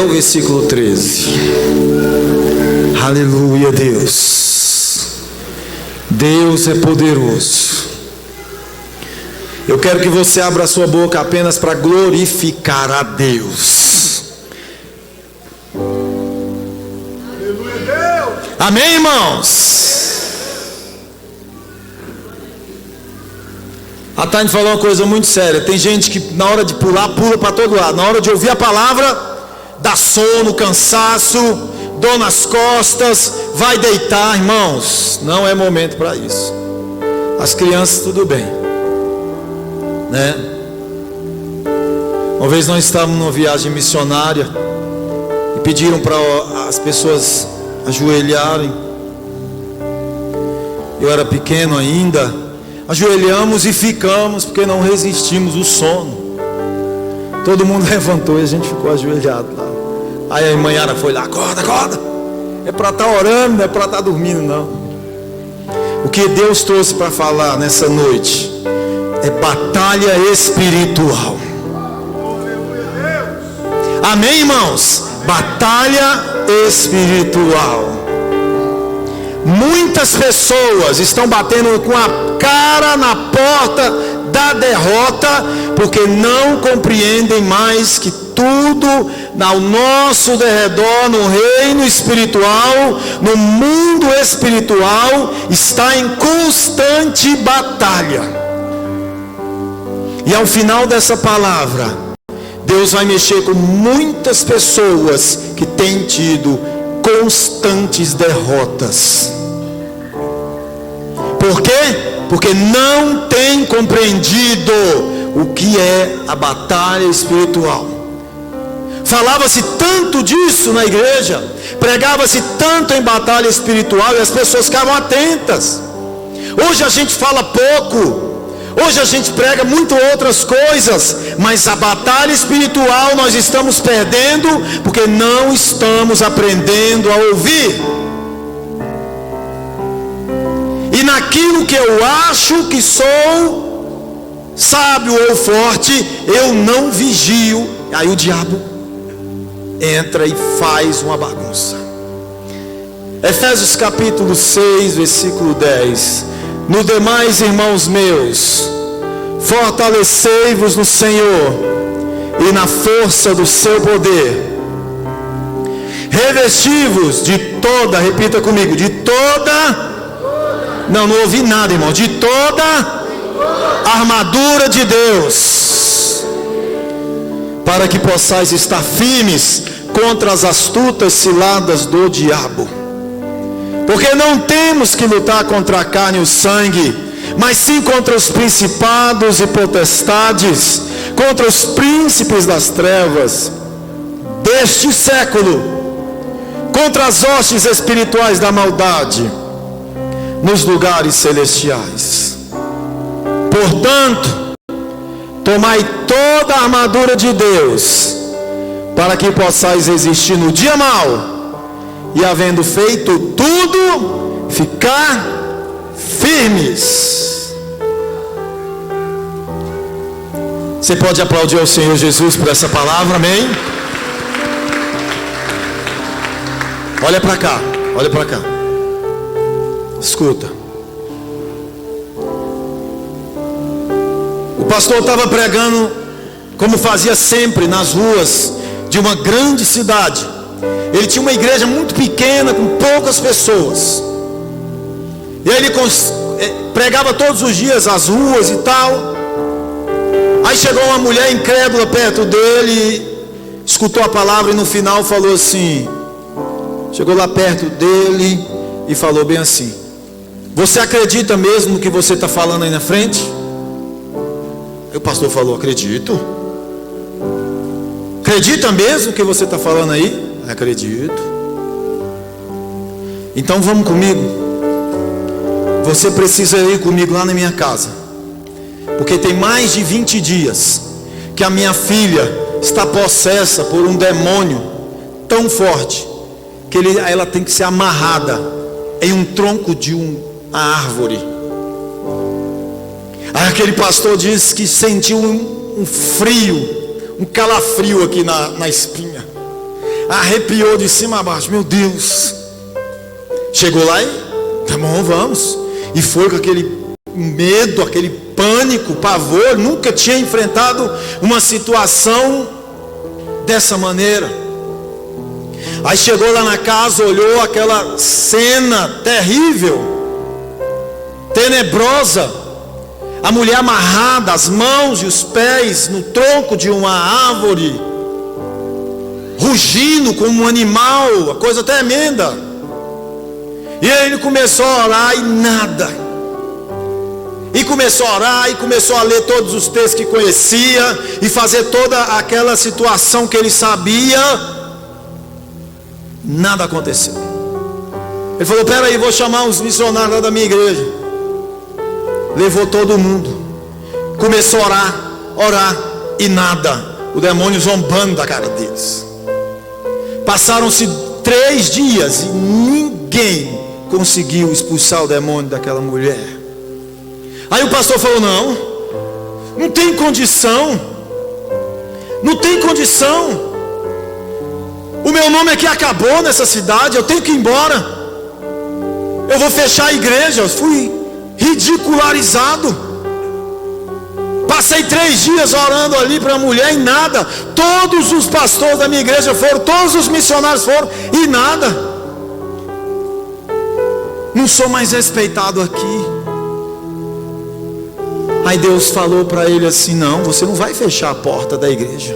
o versículo 13. Aleluia, Deus. Deus é poderoso. Eu quero que você abra a sua boca apenas para glorificar a Deus. Aleluia, Deus. Amém, irmãos? A Tânia falou uma coisa muito séria. Tem gente que na hora de pular, pula para todo lado. Na hora de ouvir a palavra, dá sono, cansaço, dor nas costas, vai deitar, irmãos. Não é momento para isso. As crianças, tudo bem, né? Uma vez nós estávamos numa viagem missionária e pediram para as pessoas ajoelharem. Eu era pequeno ainda. Ajoelhamos e ficamos, porque não resistimos o sono. Todo mundo levantou e a gente ficou ajoelhado lá. Aí a irmã Yara foi lá: acorda, acorda. É para estar orando, não é para estar dormindo, não. O que Deus trouxe para falar nessa noite é batalha espiritual. Amém, irmãos? Batalha espiritual. Muitas pessoas estão batendo com a cara na porta da derrota, porque não compreendem mais que tudo ao nosso derredor, no reino espiritual, no mundo espiritual, está em constante batalha. E ao final dessa palavra, Deus vai mexer com muitas pessoas que têm tido constantes derrotas. Por quê? Porque não tem compreendido o que é a batalha espiritual. Falava-se tanto disso na igreja, pregava-se tanto em batalha espiritual, e as pessoas ficavam atentas. Hoje a gente fala pouco, hoje a gente prega muito outras coisas, mas a batalha espiritual nós estamos perdendo, porque não estamos aprendendo a ouvir. E naquilo que eu acho que sou sábio ou forte, eu não vigio. Aí o diabo entra e faz uma bagunça. Efésios capítulo 6, versículo 10. No demais, irmãos meus, fortalecei-vos no Senhor e na força do seu poder. Revesti-vos de toda, repita comigo, de toda... Não ouvi nada, irmão. De toda a armadura de Deus, para que possais estar firmes contra as astutas ciladas do diabo. Porque não temos que lutar contra a carne e o sangue, mas sim contra os principados e potestades, contra os príncipes das trevas deste século, contra as hostes espirituais da maldade nos lugares celestiais. Portanto, tomai toda a armadura de Deus, para que possais resistir no dia mau, e havendo feito tudo, ficar firmes. Você pode aplaudir ao Senhor Jesus por essa palavra, amém? Olha para cá, olha para cá. Escuta. O pastor estava pregando, como fazia sempre, nas ruas de uma grande cidade. Ele tinha uma igreja muito pequena, com poucas pessoas. E aí ele pregava todos os dias as ruas e tal. Aí chegou uma mulher incrédula perto dele, escutou a palavra e no final falou assim, chegou lá perto dele e falou bem assim: você acredita mesmo no que você está falando aí na frente? Aí o pastor falou: acredito. Acredita mesmo no que você está falando aí? Acredito. Então vamos comigo. Você precisa ir comigo lá na minha casa, porque tem mais de 20 dias que a minha filha está possessa por um demônio tão forte que ela tem que ser amarrada em um tronco de uma árvore. Aí aquele pastor disse que sentiu um frio, um calafrio aqui na espinha. arrepiou de cima a baixo. Meu Deus. Chegou lá e, tá bom, vamos. E foi com aquele medo, aquele pânico, pavor. Nunca tinha enfrentado uma situação dessa maneira. Aí chegou lá na casa, olhou aquela cena terrível, tenebrosa. A mulher amarrada, as mãos e os pés no tronco de uma árvore, rugindo como um animal, a coisa tremenda. E aí ele começou a orar e nada. E começou a orar e começou a ler todos os textos que conhecia e fazer toda aquela situação que ele sabia. Nada aconteceu. Ele falou: peraí, vou chamar uns missionários lá da minha igreja. Levou todo mundo. Começou a orar e nada. O demônio zombando da cara deles. Passaram-se 3 dias e ninguém conseguiu expulsar o demônio daquela mulher. Aí o pastor falou: não tem condição. Não tem condição. O meu nome aqui acabou nessa cidade, eu tenho que ir embora. Eu vou fechar a igreja. Eu fui ridicularizado. Passei 3 dias orando ali para a mulher e nada. Todos os pastores da minha igreja foram, todos os missionários foram e nada. Não sou mais respeitado aqui. Aí Deus falou para ele assim: não, você não vai fechar a porta da igreja.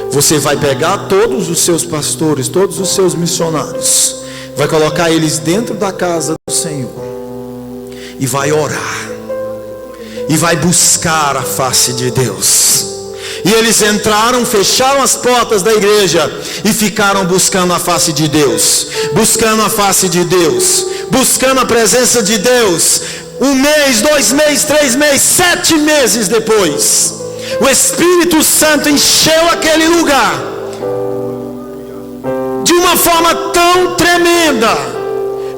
Você vai pegar todos os seus pastores, todos os seus missionários, vai colocar eles dentro da casa do Senhor e vai orar e vai buscar a face de Deus. E eles entraram, fecharam as portas da igreja e ficaram buscando a face de Deus, buscando a face de Deus, buscando a presença de Deus. 1 mês, 2 meses, 3 meses, 7 meses depois, o Espírito Santo encheu aquele lugar de uma forma tão tremenda,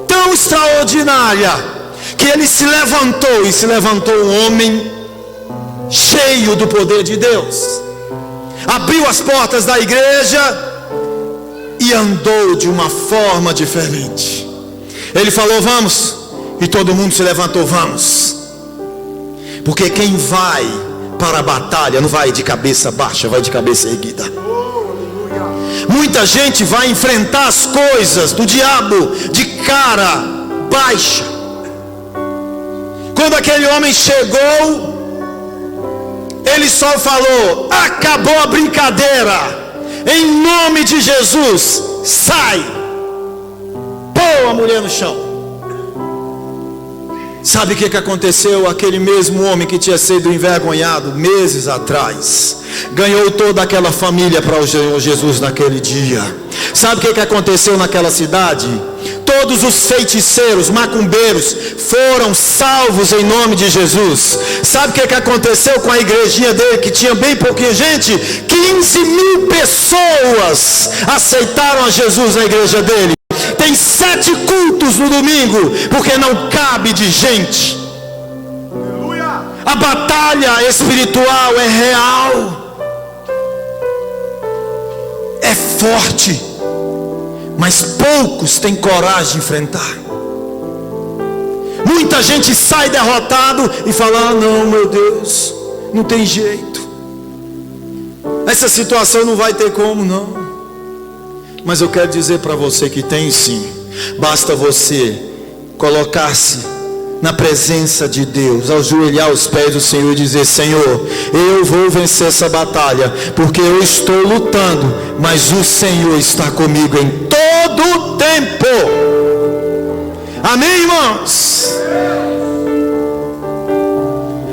tão extraordinária, que ele se levantou, e se levantou um homem cheio do poder de Deus. Abriu as portas da igreja e andou de uma forma diferente. Ele falou: vamos. E todo mundo se levantou: vamos. Porque quem vai para a batalha não vai de cabeça baixa, vai de cabeça erguida. Muita gente vai enfrentar as coisas do diabo de cara baixa. Quando aquele homem chegou, ele só falou: acabou a brincadeira, em nome de Jesus, sai. Pôs a mulher no chão. Sabe o que aconteceu? Aquele mesmo homem que tinha sido envergonhado meses atrás, ganhou toda aquela família para o Senhor Jesus naquele dia. Sabe o que aconteceu naquela cidade? Todos os feiticeiros, macumbeiros foram salvos em nome de Jesus. Sabe o que aconteceu com a igrejinha dele, que tinha bem pouquinha gente? 15.000 pessoas aceitaram a Jesus na igreja dele. Tem 7 cultos no domingo, porque não cabe de gente. A batalha espiritual é real, é forte, mas poucos têm coragem de enfrentar. Muita gente sai derrotado e fala: ah, não, meu Deus, não tem jeito, essa situação não vai ter como não. Mas eu quero dizer para você que tem sim. Basta você colocar-se na presença de Deus, ajoelhar aos pés do Senhor e dizer: Senhor, eu vou vencer essa batalha, porque eu estou lutando, mas o Senhor está comigo em todo o tempo. Amém, irmãos?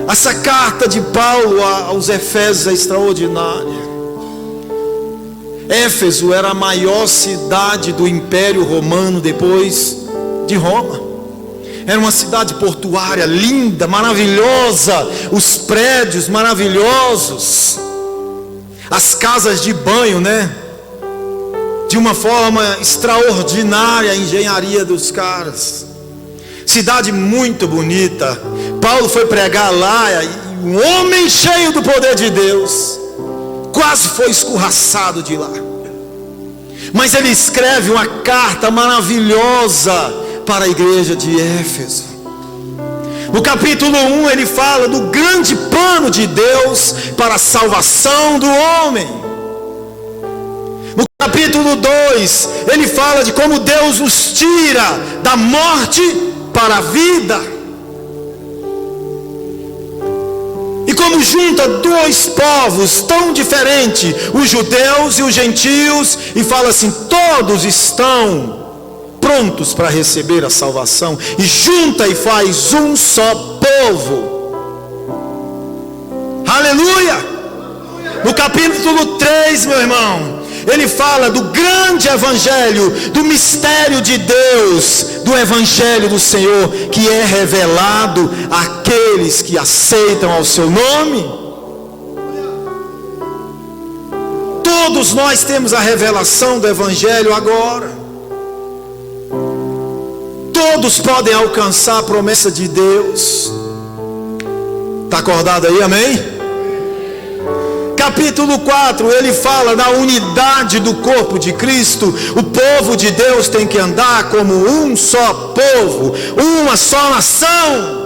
Essa carta de Paulo aos Efésios é extraordinária. Éfeso era a maior cidade do Império Romano depois de Roma. Era uma cidade portuária linda, maravilhosa, os prédios maravilhosos, as casas de banho, né? De uma forma extraordinária a engenharia dos caras. Cidade muito bonita. Paulo foi pregar lá e um homem cheio do poder de Deus quase foi escorraçado de lá. Mas ele escreve uma carta maravilhosa para a igreja de Éfeso. No capítulo 1 ele fala do grande plano de Deus para a salvação do homem. No capítulo 2 ele fala de como Deus nos tira da morte para a vida. E como junta dois povos tão diferentes, os judeus e os gentios, e fala assim: todos estão prontos para receber a salvação, e junta e faz um só povo. Aleluia! No capítulo 3, meu irmão, ele fala do grande evangelho, do mistério de Deus, do evangelho do Senhor, que é revelado àqueles que aceitam ao seu nome. Todos nós temos a revelação do evangelho agora. Todos podem alcançar a promessa de Deus. Está acordado aí, amém? Capítulo 4, ele fala da unidade do corpo de Cristo. O povo de Deus tem que andar como um só povo, uma só nação.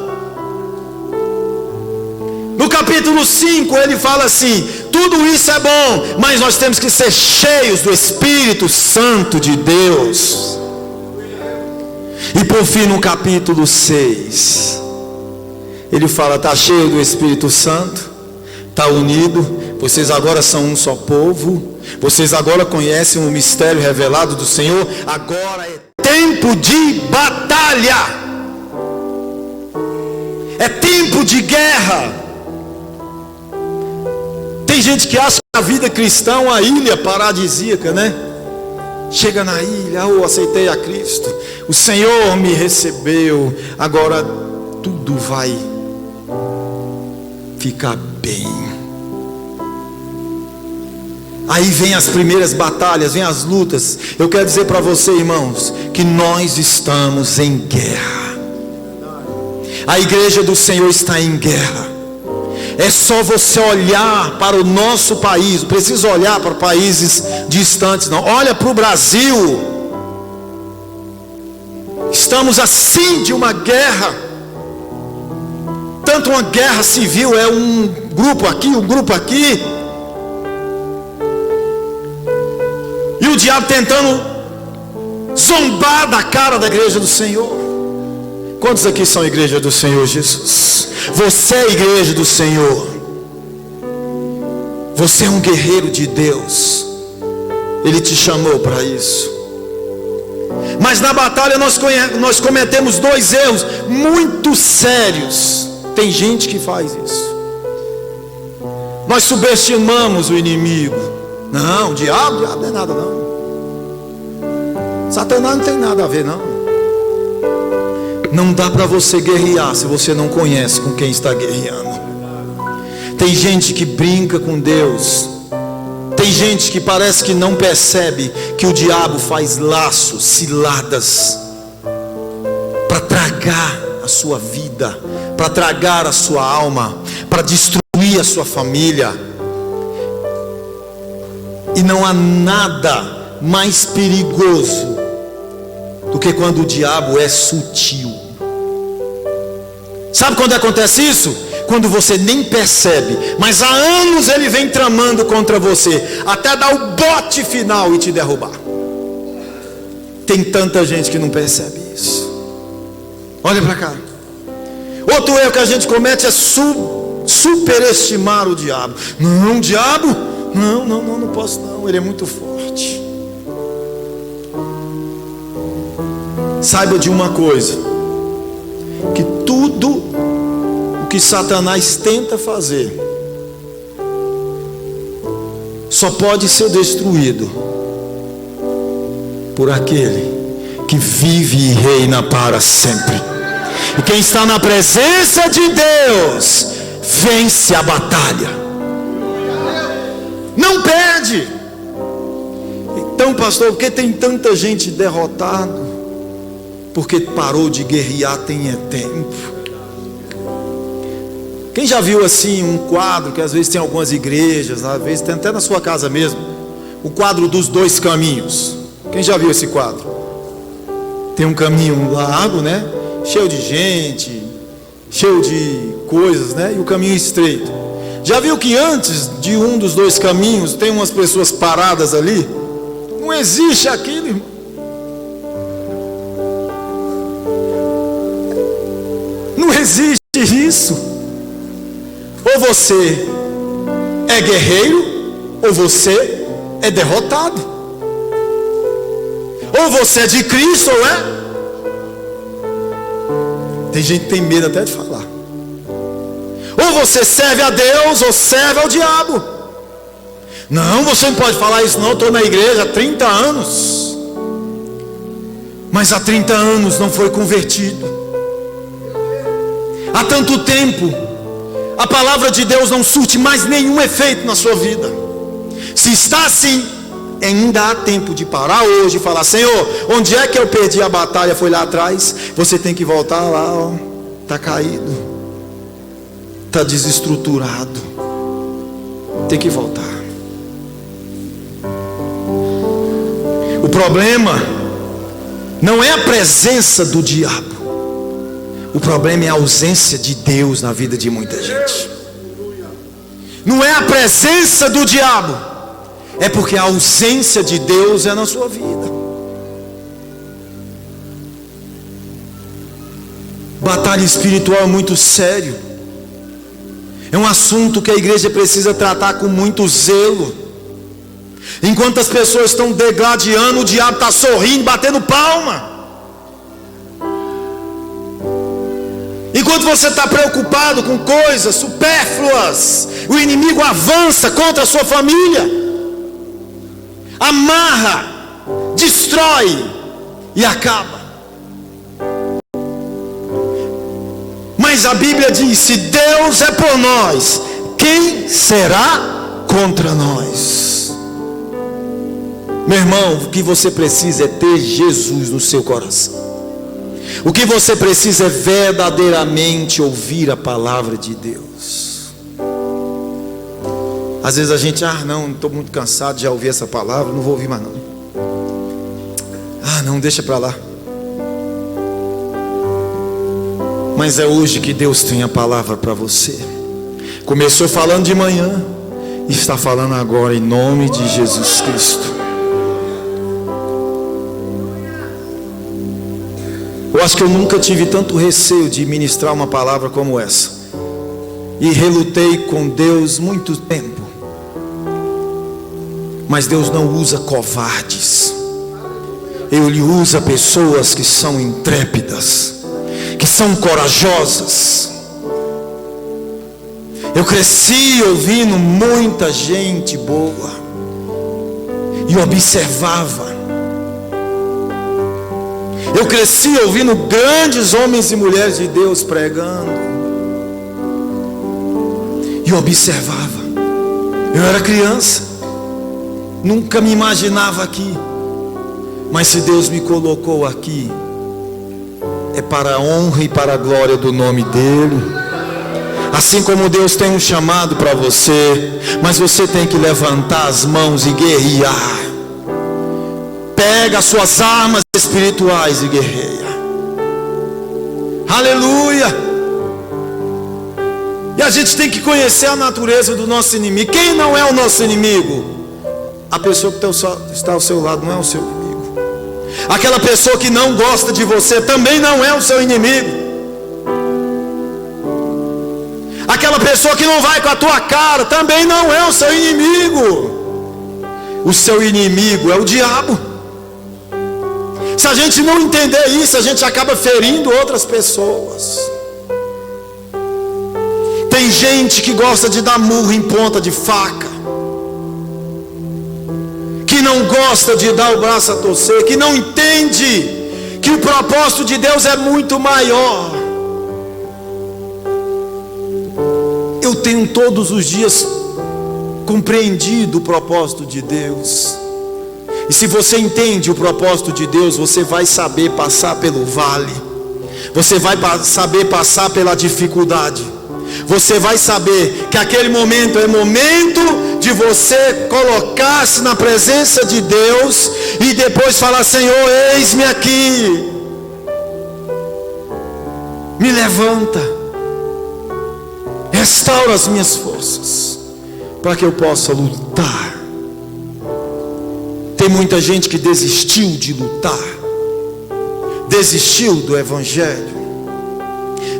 No capítulo 5 ele fala assim: tudo isso é bom, mas nós temos que ser cheios do Espírito Santo de Deus. E por fim, no capítulo 6, ele fala: está cheio do Espírito Santo, está unido, vocês agora são um só povo, vocês agora conhecem o mistério revelado do Senhor, agora é tempo de batalha, é tempo de guerra. Tem gente que acha que a vida cristã é uma ilha paradisíaca, né? Chega na ilha: eu aceitei a Cristo, o Senhor me recebeu, agora tudo vai ficar bem. Aí vem as primeiras batalhas, vem as lutas. Eu quero dizer para você, irmãos, que nós estamos em guerra. A igreja do Senhor está em guerra. É só você olhar para o nosso país. Não precisa olhar para países distantes, não. Olha para o Brasil. Estamos assim de uma guerra. Tanto uma guerra civil, é um grupo aqui, um grupo aqui. E o diabo tentando zombar da cara da igreja do Senhor. Quantos aqui são igreja do Senhor Jesus? Você é igreja do Senhor. Você é um guerreiro de Deus. Ele te chamou para isso. Mas na batalha nós cometemos dois erros muito sérios. Tem gente que faz isso. Nós subestimamos o inimigo. Não, o diabo não é nada não. Satanás não tem nada a ver não. Não dá para você guerrear se você não conhece com quem está guerreando. Tem gente que brinca com Deus. Tem gente que parece que não percebe que o diabo faz laços, ciladas, para tragar a sua vida, para tragar a sua alma, para destruir a sua família. E não há nada mais perigoso do que quando o diabo é sutil. Sabe quando acontece isso? Quando você nem percebe, mas há anos ele vem tramando contra você, até dar o bote final e te derrubar. Tem tanta gente que não percebe isso. Olha para cá. Outro erro que a gente comete é superestimar o diabo. Não, diabo? Não posso não, ele é muito forte. Saiba de uma coisa, que tudo o que Satanás tenta fazer só pode ser destruído por aquele que vive e reina para sempre. E quem está na presença de Deus vence a batalha, não perde. Então, pastor, por que tem tanta gente derrotada? Porque parou de guerrear tem tempo. Quem já viu assim um quadro que às vezes tem algumas igrejas, às vezes tem até na sua casa mesmo, o quadro dos dois caminhos. Quem já viu esse quadro? Tem um caminho largo, né? Cheio de gente, cheio de coisas, né? E o caminho estreito. Já viu que antes de um dos dois caminhos tem umas pessoas paradas ali? Não existe aquilo, irmão. Não existe isso. Ou você é guerreiro, ou você é derrotado. Ou você é de Cristo, ou é. Tem gente que tem medo até de falar. Ou você serve a Deus, ou serve ao diabo. Não, você não pode falar isso não, eu estou na igreja há 30 anos. Mas há 30 anos não foi convertido. Há tanto tempo, a palavra de Deus não surte mais nenhum efeito na sua vida. Se está assim, ainda há tempo de parar hoje e falar: Senhor, onde é que eu perdi a batalha? Foi lá atrás. Você tem que voltar lá, ó. Está caído, está desestruturado, tem que voltar. O problema não é a presença do diabo, o problema é a ausência de Deus na vida de muita gente. Não é a presença do diabo, é porque a ausência de Deus é na sua vida. Batalha espiritual é muito sério. É um assunto que a igreja precisa tratar com muito zelo. Enquanto as pessoas estão degladiando, o diabo está sorrindo, batendo palma. Enquanto você está preocupado com coisas supérfluas, o inimigo avança contra a sua família, amarra, destrói e acaba. Mas a Bíblia diz: se Deus é por nós, quem será contra nós? Meu irmão, o que você precisa é ter Jesus no seu coração. O que você precisa é verdadeiramente ouvir a palavra de Deus. Às vezes a gente: não estou muito cansado de já ouvir essa palavra, não vou ouvir mais não. Não, deixa para lá. Mas é hoje que Deus tem a palavra para você. Começou falando de manhã e está falando agora em nome de Jesus Cristo. Eu acho que eu nunca tive tanto receio de ministrar uma palavra como essa. E relutei com Deus muito tempo. Mas Deus não usa covardes. Ele usa pessoas que são intrépidas, que são corajosas. Eu cresci ouvindo muita gente boa e observava. Eu cresci ouvindo grandes homens e mulheres de Deus pregando e observava. Eu era criança, nunca me imaginava aqui, mas se Deus me colocou aqui, é para a honra e para a glória do nome dEle. Assim como Deus tem um chamado para você, mas você tem que levantar as mãos e guerrear. Pega as suas armas espirituais e guerreia. Aleluia. E a gente tem que conhecer a natureza do nosso inimigo. Quem não é o nosso inimigo? A pessoa que está ao seu lado não é o seu inimigo. Aquela pessoa que não gosta de você também não é o seu inimigo. Aquela pessoa que não vai com a tua cara também não é o seu inimigo. O seu inimigo é o diabo. Se a gente não entender isso, a gente acaba ferindo outras pessoas. Tem gente que gosta de dar murro em ponta de faca, que não gosta de dar o braço a torcer, que não entende que o propósito de Deus é muito maior. Eu tenho todos os dias compreendido o propósito de Deus. E se você entende o propósito de Deus, você vai saber passar pelo vale, você vai saber passar pela dificuldade, você vai saber que aquele momento é momento de você colocar-se na presença de Deus e depois falar: Senhor, eis-me aqui, me levanta, restaura as minhas forças, para que eu possa lutar. Tem muita gente que desistiu de lutar, desistiu do Evangelho,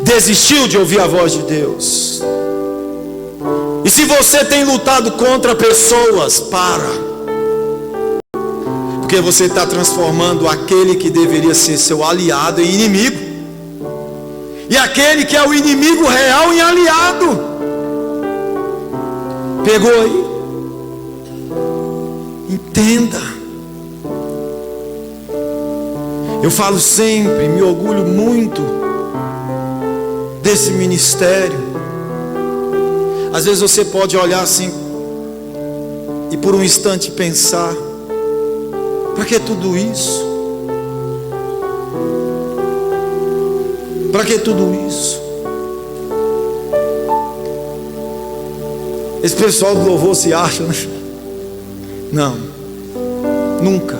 desistiu de ouvir a voz de Deus. E se você tem lutado contra pessoas, para, porque você está transformando aquele que deveria ser seu aliado em inimigo, e aquele que é o inimigo real em aliado. Pegou aí? Entenda. Eu falo sempre, me orgulho muito desse ministério. Às vezes você pode olhar assim e por um instante pensar: para que tudo isso? Para que tudo isso? Esse pessoal do louvor se acha, né? Não, nunca.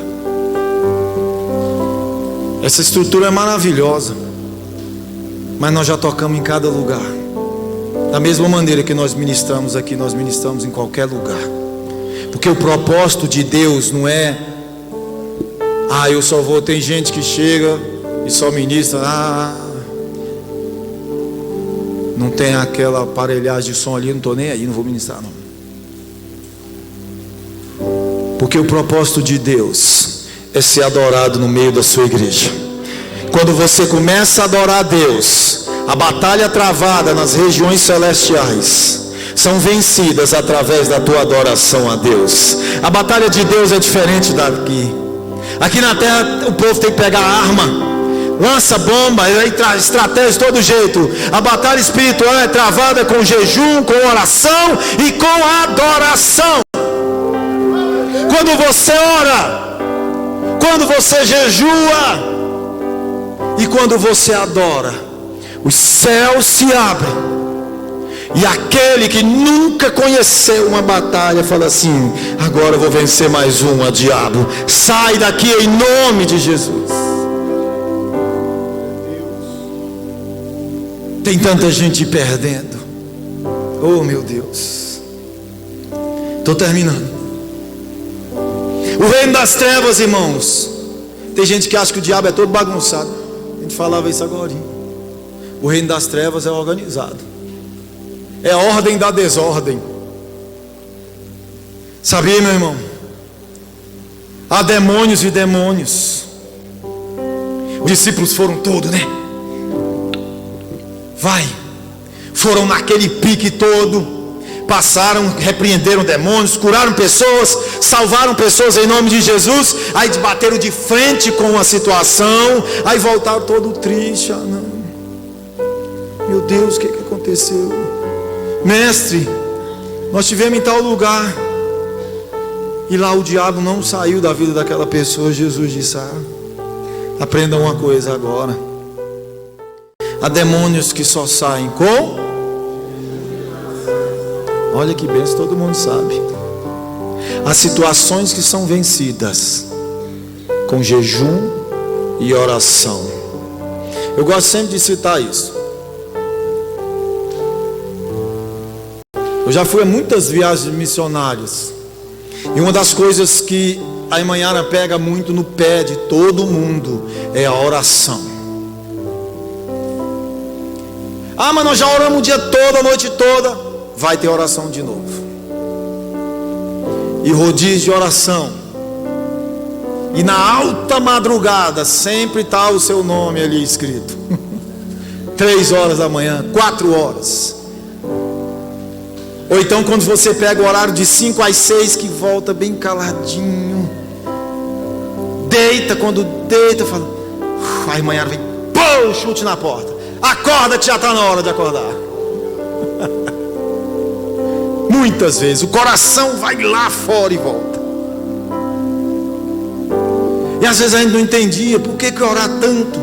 Essa estrutura é maravilhosa, mas nós já tocamos em cada lugar. Da mesma maneira que nós ministramos aqui, nós ministramos em qualquer lugar. Porque o propósito de Deus não é: eu só vou. Tem gente que chega e só ministra, não tem aquela aparelhagem de som ali, não estou nem aí, não vou ministrar não. Porque o propósito de Deus é ser adorado no meio da sua igreja. Quando você começa a adorar a Deus, a batalha travada nas regiões celestiais são vencidas através da tua adoração a Deus. A batalha de Deus é diferente daqui. Aqui na terra o povo tem que pegar arma, lança bomba, estratégia de todo jeito. A batalha espiritual é travada com jejum, com oração e com adoração. Quando você ora, quando você jejua e quando você adora, os céus se abrem, e aquele que nunca conheceu uma batalha fala assim: agora eu vou vencer mais uma, diabo, sai daqui em nome de Jesus. Tem tanta gente perdendo. Oh meu Deus, estou terminando. O reino das trevas, irmãos, tem gente que acha que o diabo é todo bagunçado. A gente falava isso agora. O reino das trevas é organizado, é a ordem da desordem. Sabia, meu irmão? Há demônios e demônios. Os discípulos foram todos, né? Foram naquele pique todo, passaram, repreenderam demônios, curaram pessoas, salvaram pessoas em nome de Jesus. Aí bateram de frente com a situação, aí voltaram todo triste. Não, meu Deus, o que aconteceu? Mestre, nós estivemos em tal lugar, e lá o diabo não saiu da vida daquela pessoa. Jesus disse: aprenda uma coisa agora: há demônios que só saem com... Olha que benção, todo mundo sabe. Há situações que são vencidas com jejum e oração. Eu gosto sempre de citar isso. Eu já fui a muitas viagens missionárias, e uma das coisas que a Imanhara pega muito no pé de todo mundo é a oração. Mas nós já oramos o dia todo, a noite toda. Vai ter oração de novo. E rodízio de oração. E na alta madrugada sempre está o seu nome ali escrito. 3 horas da manhã, 4 horas. Ou então quando você pega o horário de 5 às 6, que volta bem caladinho. Deita, quando deita, fala... Aí amanhã vem, pô, chute na porta. Acorda que já está na hora de acordar. Muitas vezes o coração vai lá fora e volta. E às vezes a gente não entendia por que orar tanto.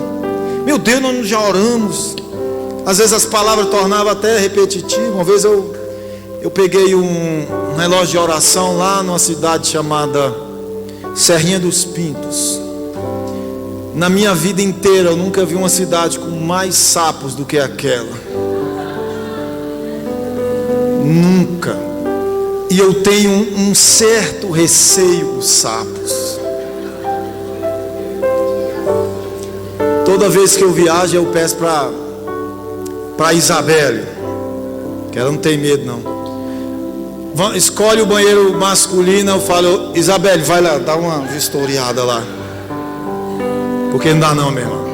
Meu Deus, nós já oramos. Às vezes as palavras tornavam até repetitivas. Uma vez eu peguei um relógio de oração lá numa cidade chamada Serrinha dos Pintos. Na minha vida inteira eu nunca vi uma cidade com mais sapos do que aquela. Nunca. E eu tenho um certo receio dos sapos. Toda vez que eu viajo eu peço para Isabelle, que ela não tem medo não. Escolhe o banheiro masculino, eu falo: Isabelle, vai lá, dá uma vistoriada lá. Porque não dá não, meu irmão.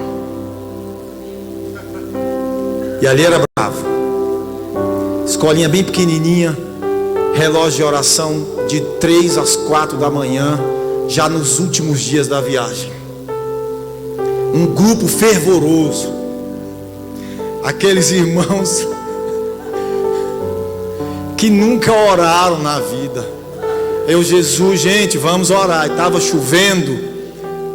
E ali era bravo. Escolinha bem pequenininha, relógio de oração de 3 às 4 da manhã, já nos últimos dias da viagem. Um grupo fervoroso. Aqueles irmãos que nunca oraram na vida. Eu, Jesus, gente, vamos orar. E estava chovendo.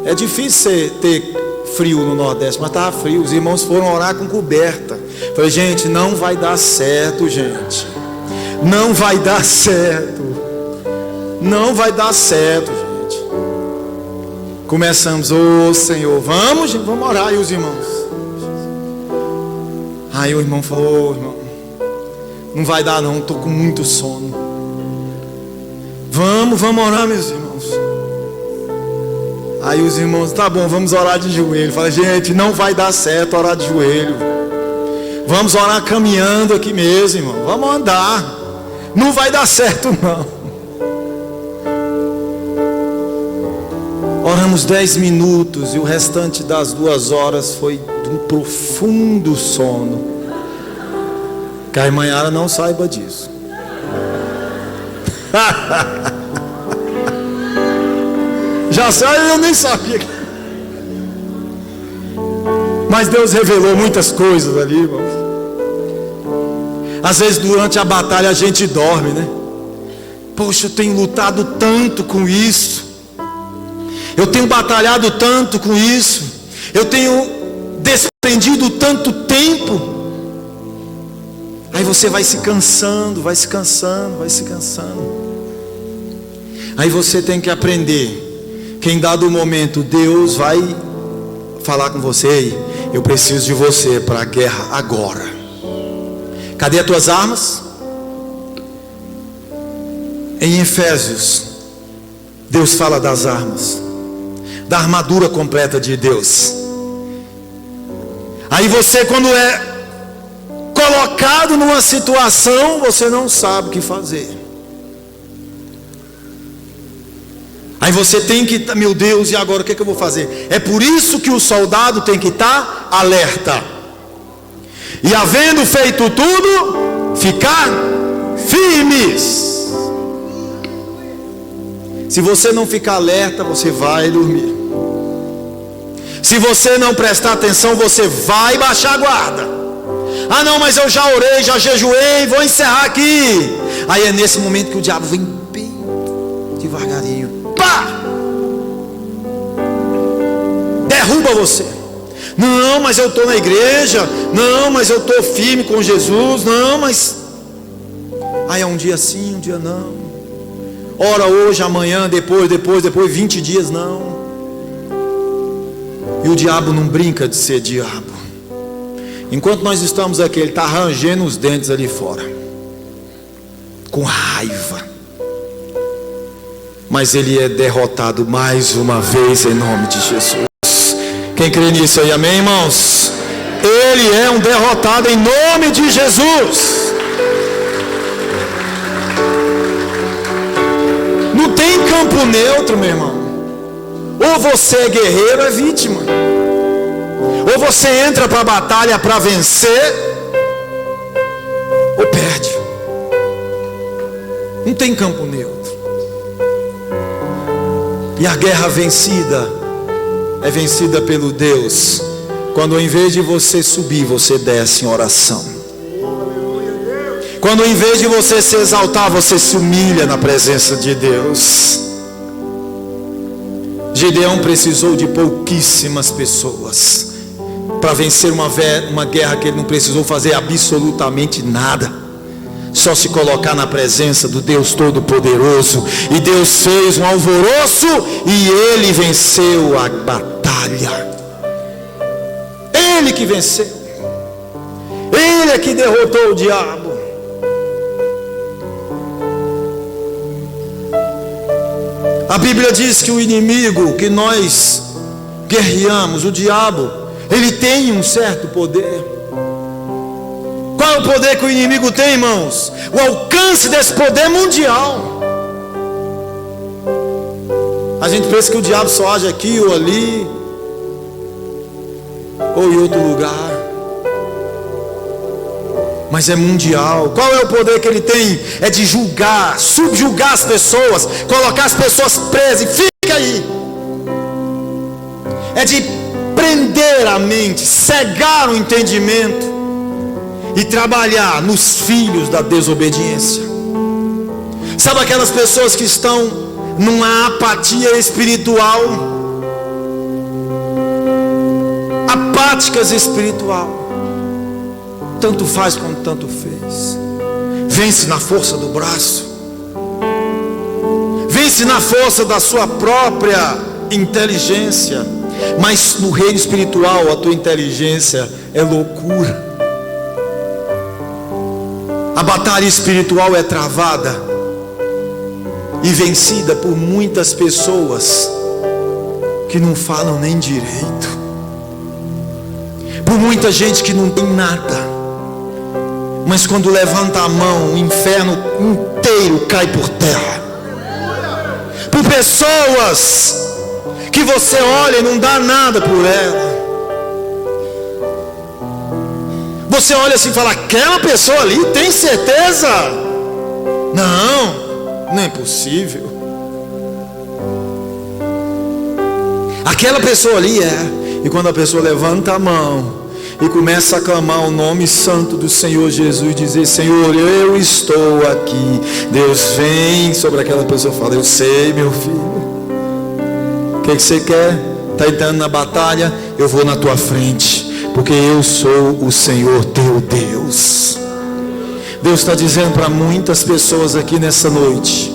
É difícil ter frio no Nordeste, mas estava frio. Os irmãos foram orar com coberta. Falei: gente, não vai dar certo, gente. Não vai dar certo. Não vai dar certo, gente. Começamos: ô Senhor, vamos, gente, vamos orar. E os irmãos. Aí o irmão falou: ô irmão, não vai dar não, estou com muito sono. Vamos orar, meus irmãos. Aí os irmãos: tá bom, vamos orar de joelho. Falei: gente, não vai dar certo orar de joelho. Vamos orar caminhando aqui mesmo, irmão. Vamos andar. Não vai dar certo não. Oramos 10 minutos e o restante das 2 horas foi de um profundo sono. Que a irmã Yara não saiba disso. Já sei, eu nem sabia. Mas Deus revelou muitas coisas ali, irmãos. Às vezes durante a batalha a gente dorme, né? Poxa, eu tenho lutado tanto com isso. Eu tenho batalhado tanto com isso. Eu tenho desprendido tanto tempo. Aí você vai se cansando, vai se cansando, vai se cansando. Aí você tem que aprender que em dado momento Deus vai falar com você: ei, eu preciso de você para a guerra agora. Cadê as tuas armas? Em Efésios, Deus fala das armas, da armadura completa de Deus. Aí você, quando é colocado numa situação, você não sabe o que fazer. Aí você tem que, meu Deus, e agora o que é que eu vou fazer? É por isso que o soldado tem que estar alerta. E havendo feito tudo, ficar firmes. Se você não ficar alerta, você vai dormir. Se você não prestar atenção, você vai baixar a guarda. Ah não, mas eu já orei, já jejuei, vou encerrar aqui. Aí é nesse momento que o diabo vem bem devagarinho. Pá! Derruba você. Não, mas eu estou na igreja. Não, mas eu estou firme com Jesus. Não, mas... aí é um dia sim, um dia não. Ora hoje, amanhã, depois, 20 dias não. E o diabo não brinca de ser diabo. Enquanto nós estamos aqui, ele está rangendo os dentes ali fora, com raiva. Mas ele é derrotado mais uma vez em nome de Jesus. Quem crê nisso aí, amém, irmãos? Ele é um derrotado em nome de Jesus. Não tem campo neutro, meu irmão. Ou você é guerreiro ou é vítima. Ou você entra para a batalha para vencer, ou perde. Não tem campo neutro. E a guerra vencida é vencida pelo Deus quando, em vez de você subir, você desce em oração. Quando, em vez de você se exaltar, você se humilha na presença de Deus. Gideão precisou de pouquíssimas pessoas para vencer uma guerra que ele não precisou fazer absolutamente nada. Só se colocar na presença do Deus Todo-Poderoso. E Deus fez um alvoroço e Ele venceu a batalha. Ele que venceu. Ele é que derrotou o diabo. A Bíblia diz que o inimigo que nós guerreamos, o diabo, ele tem um certo poder. Qual é o poder que o inimigo tem, irmãos? O alcance desse poder mundial. A gente pensa que o diabo só age aqui ou ali, ou em outro lugar. Mas é mundial. Qual é o poder que ele tem? É de julgar, subjugar as pessoas, colocar as pessoas presas e fica aí. É de prender a mente, cegar o entendimento e trabalhar nos filhos da desobediência. Sabe aquelas pessoas que estão numa apatia espiritual, apáticas espiritual, tanto faz como tanto fez. Vence na força do braço, vence na força da sua própria inteligência. Mas no reino espiritual a tua inteligência é loucura. A batalha espiritual é travada e vencida por muitas pessoas que não falam nem direito, por muita gente que não tem nada, mas quando levanta a mão, o inferno inteiro cai por terra. Por pessoas que você olha e não dá nada por ela. Você olha assim e fala: aquela pessoa ali, tem certeza? Não é possível. Aquela pessoa ali é. E quando a pessoa levanta a mão e começa a clamar o nome santo do Senhor Jesus, dizer: Senhor, eu estou aqui, Deus vem sobre aquela pessoa e fala: eu sei, meu filho, o que você quer? Está entrando na batalha? Eu vou na tua frente, porque eu sou o Senhor teu Deus. Deus está dizendo para muitas pessoas aqui nessa noite: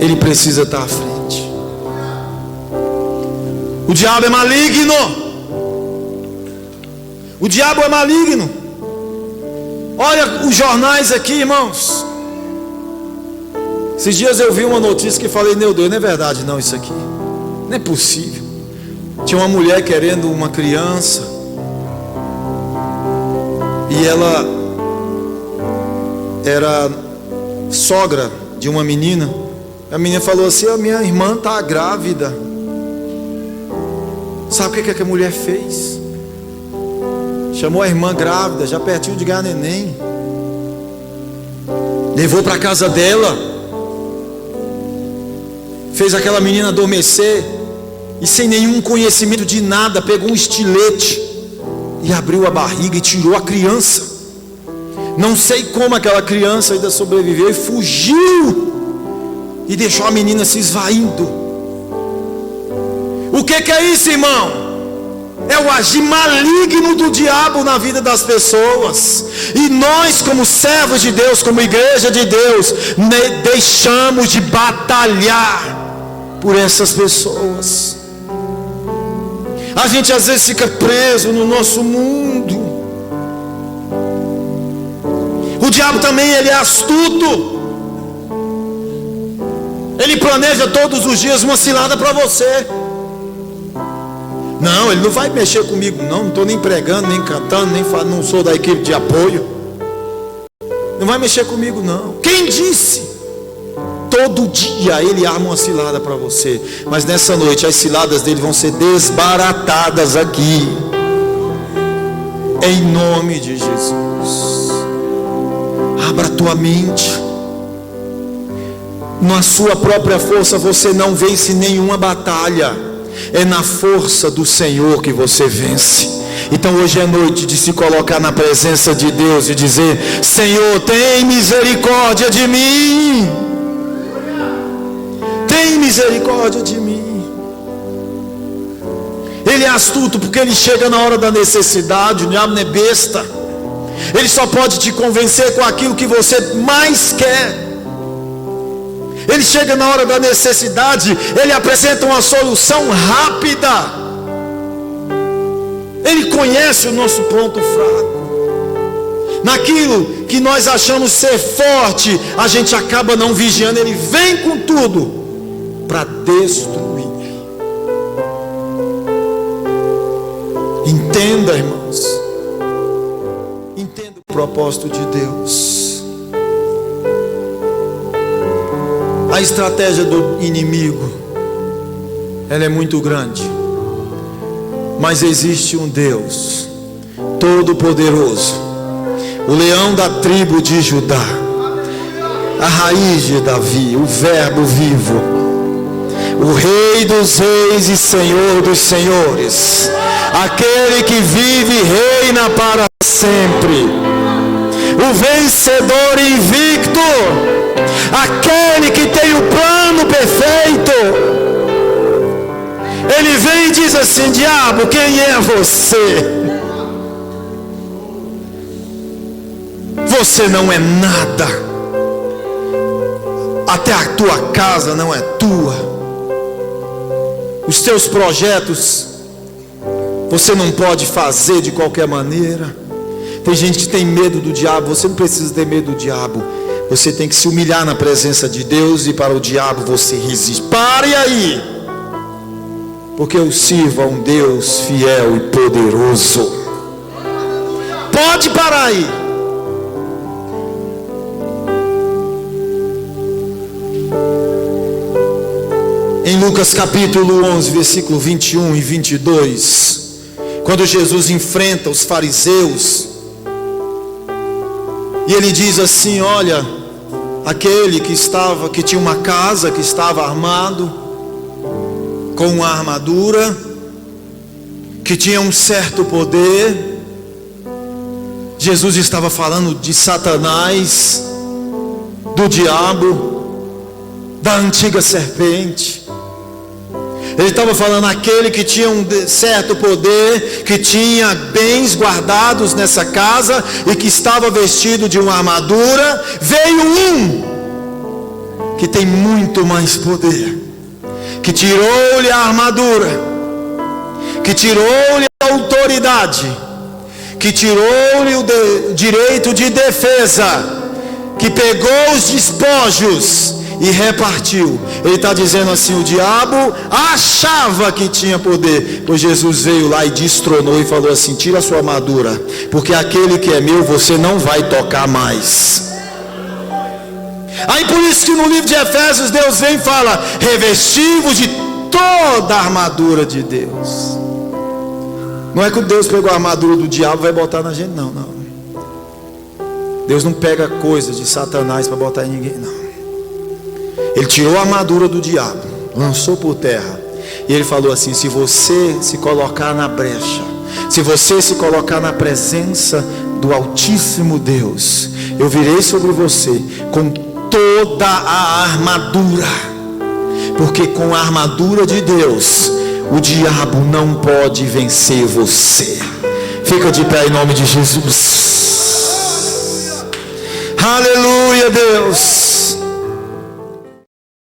Ele precisa estar à frente. O diabo é maligno. O diabo é maligno. Olha os jornais aqui, irmãos. Esses dias eu vi uma notícia que falei: meu Deus, não é verdade não isso aqui. Não é possível. Tinha uma mulher querendo uma criança, e ela era sogra de uma menina. A menina falou assim: a minha irmã está grávida. Sabe o que a mulher fez? Chamou a irmã grávida, já pertinho de ganhar neném, levou para a casa dela, fez aquela menina adormecer, e sem nenhum conhecimento de nada, pegou um estilete e abriu a barriga e tirou a criança. Não sei como aquela criança ainda sobreviveu e fugiu, e deixou a menina se esvaindo. O que é isso, irmão? É o agir maligno do diabo na vida das pessoas. E nós, como servos de Deus, como igreja de Deus, deixamos de batalhar por essas pessoas. A gente às vezes fica preso no nosso mundo. O diabo também, ele é astuto. Ele planeja todos os dias uma cilada para você. Não, ele não vai mexer comigo não estou nem pregando, nem cantando, nem não sou da equipe de apoio. Não vai mexer comigo não. Quem disse? Todo dia ele arma uma cilada para você. Mas nessa noite as ciladas dele vão ser desbaratadas aqui, em nome de Jesus. Abra a tua mente. Na sua própria força você não vence nenhuma batalha. É na força do Senhor que você vence. Então hoje é noite de se colocar na presença de Deus e dizer: Senhor, tem misericórdia de mim. Tem misericórdia de mim. Ele é astuto porque ele chega na hora da necessidade. O diabo não é besta. Ele só pode te convencer com aquilo que você mais quer. Ele chega na hora da necessidade, ele apresenta uma solução rápida. Ele conhece o nosso ponto fraco. Naquilo que nós achamos ser forte, a gente acaba não vigiando. Ele vem com tudo para destruir. Entenda, irmãos. Entenda o propósito de Deus. A estratégia do inimigo, ela é muito grande. Mas existe um Deus todo-poderoso, o leão da tribo de Judá, a raiz de Davi, o verbo vivo, o rei dos reis e senhor dos senhores, aquele que vive e reina para sempre, o vencedor invicto, aquele que tem o plano perfeito. Ele vem e diz assim: diabo, quem é você? Você não é nada. Até a tua casa não é tua. Os teus projetos você não pode fazer de qualquer maneira. Tem gente que tem medo do diabo. Você não precisa ter medo do diabo. Você tem que se humilhar na presença de Deus, e para o diabo você resiste. Pare aí, porque eu sirvo a um Deus fiel e poderoso. Pode parar aí. Em Lucas capítulo 11, versículo 21 e 22, quando Jesus enfrenta os fariseus, e ele diz assim: olha, aquele que tinha uma casa, que estava armado com uma armadura, que tinha um certo poder. Jesus estava falando de Satanás, do diabo, da antiga serpente. Ele estava falando aquele que tinha um certo poder, que tinha bens guardados nessa casa e que estava vestido de uma armadura. Veio um que tem muito mais poder, que tirou-lhe a armadura, que tirou-lhe a autoridade, que tirou-lhe o direito de defesa, que pegou os despojos e repartiu. Ele está dizendo assim: o diabo achava que tinha poder, pois Jesus veio lá e destronou e falou assim: tira a sua armadura, porque aquele que é meu você não vai tocar mais. Aí por isso que no livro de Efésios Deus vem e fala: revesti-vos de toda a armadura de Deus. Não é que Deus pegou a armadura do diabo e vai botar na gente, não. Deus não pega coisas de Satanás para botar em ninguém, não. Ele tirou a armadura do diabo, lançou por terra, e ele falou assim: se você se colocar na brecha, se você se colocar na presença do Altíssimo Deus, eu virei sobre você com toda a armadura, porque com a armadura de Deus o diabo não pode vencer você. Fica de pé em nome de Jesus. Aleluia, Deus.